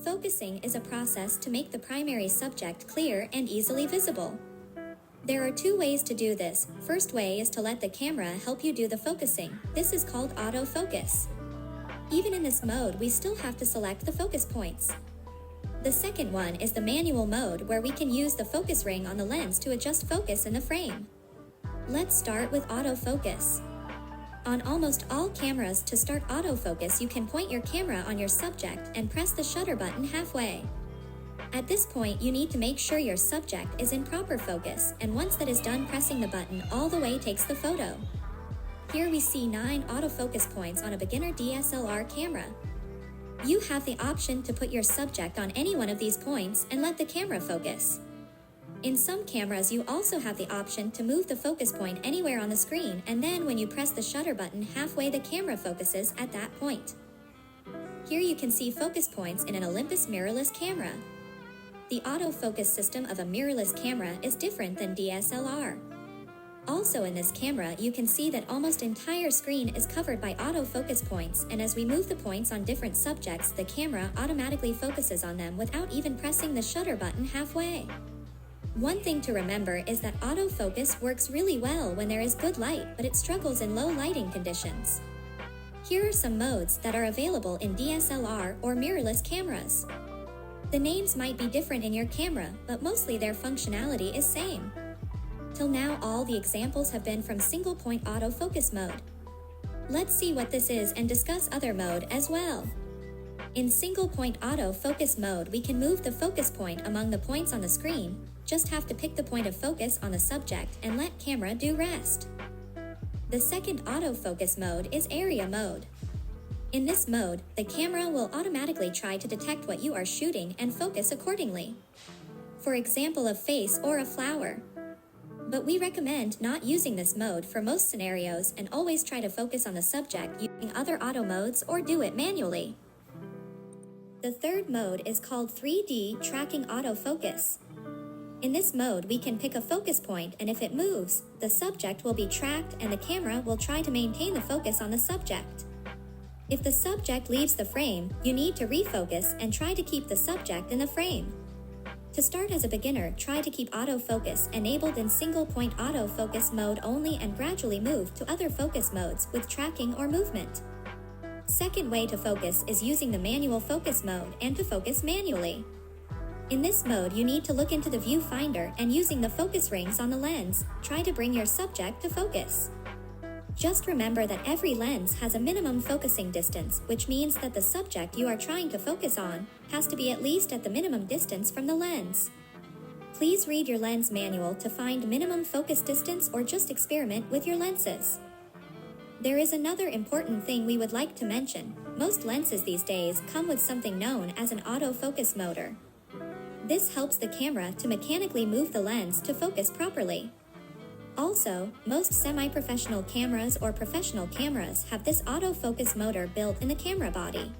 Focusing is a process to make the primary subject clear and easily visible. There are two ways to do this. First way is to let the camera help you do the focusing. This is called autofocus. Even in this mode, we still have to select the focus points. The second one is the manual mode, where we can use the focus ring on the lens to adjust focus in the frame. Let's start with autofocus. On almost all cameras, to start autofocus, you can point your camera on your subject and press the shutter button halfway. At this point, you need to make sure your subject is in proper focus, and once that is done, pressing the button all the way takes the photo. Here we see 9 autofocus points on a beginner DSLR camera. You have the option to put your subject on any one of these points and let the camera focus. In some cameras, you also have the option to move the focus point anywhere on the screen, and then when you press the shutter button halfway, the camera focuses at that point. Here you can see focus points in an Olympus mirrorless camera. The autofocus system of a mirrorless camera is different than DSLR. Also in this camera, you can see that almost entire screen is covered by autofocus points, and as we move the points on different subjects, the camera automatically focuses on them without even pressing the shutter button halfway. One thing to remember is that autofocus works really well when there is good light, but it struggles in low lighting conditions. Here are some modes that are available in DSLR or mirrorless cameras. The names might be different in your camera, but mostly their functionality is same. Till now, all the examples have been from single-point autofocus mode. Let's see what this is and discuss other mode as well. In single-point autofocus mode, we can move the focus point among the points on the screen, just have to pick the point of focus on the subject and let camera do rest. The second autofocus mode is area mode. In this mode, the camera will automatically try to detect what you are shooting and focus accordingly. For example, a face or a flower. But we recommend not using this mode for most scenarios and always try to focus on the subject using other auto modes or do it manually. The third mode is called 3D tracking autofocus. In this mode, we can pick a focus point, and if it moves, the subject will be tracked and the camera will try to maintain the focus on the subject. If the subject leaves the frame, you need to refocus and try to keep the subject in the frame. To start as a beginner, try to keep autofocus enabled in single-point autofocus mode only and gradually move to other focus modes with tracking or movement. Second way to focus is using the manual focus mode and to focus manually. In this mode, you need to look into the viewfinder and using the focus rings on the lens, try to bring your subject to focus. Just remember that every lens has a minimum focusing distance, which means that the subject you are trying to focus on has to be at least at the minimum distance from the lens. Please read your lens manual to find minimum focus distance or just experiment with your lenses. There is another important thing we would like to mention. Most lenses these days come with something known as an autofocus motor. This helps the camera to mechanically move the lens to focus properly. Also, most semi-professional cameras or professional cameras have this autofocus motor built in the camera body.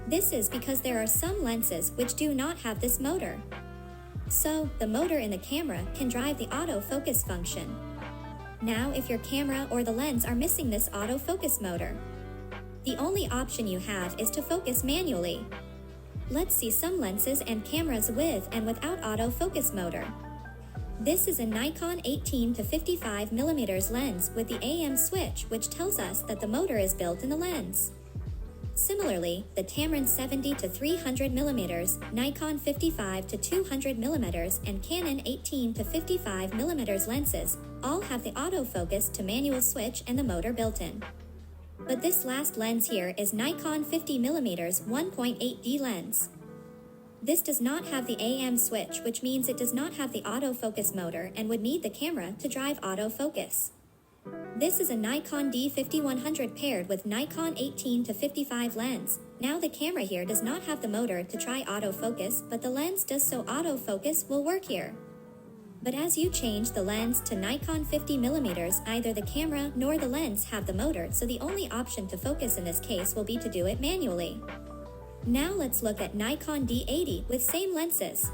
This is because there are some lenses which do not have this motor. So, the motor in the camera can drive the autofocus function. Now, if your camera or the lens are missing this autofocus motor, the only option you have is to focus manually. Let's see some lenses and cameras with and without autofocus motor. This is a Nikon 18 to 55 mm lens with the AM switch, which tells us that the motor is built in the lens. Similarly, the Tamron 70 to 300 mm, Nikon 55 to 200 mm, and Canon 18 to 55 mm lenses all have the autofocus to manual switch and the motor built in. But this last lens here is Nikon 50 mm 1.8D lens. This does not have the AM switch, which means it does not have the autofocus motor and would need the camera to drive autofocus. This is a Nikon D5100 paired with Nikon 18 to 55 lens. Now the camera here does not have the motor to try autofocus, but the lens does, so autofocus will work here. But as you change the lens to Nikon 50 mm, neither the camera nor the lens have the motor, so the only option to focus in this case will be to do it manually. Now let's look at Nikon D80 with same lenses.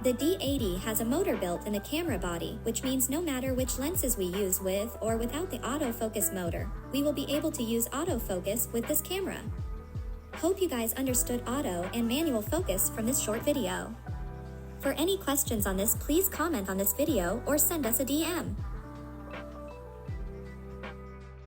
The D80 has a motor built in the camera body, which means no matter which lenses we use with or without the autofocus motor, we will be able to use autofocus with this camera. Hope you guys understood auto and manual focus from this short video. For any questions on this, please comment on this video or send us a DM.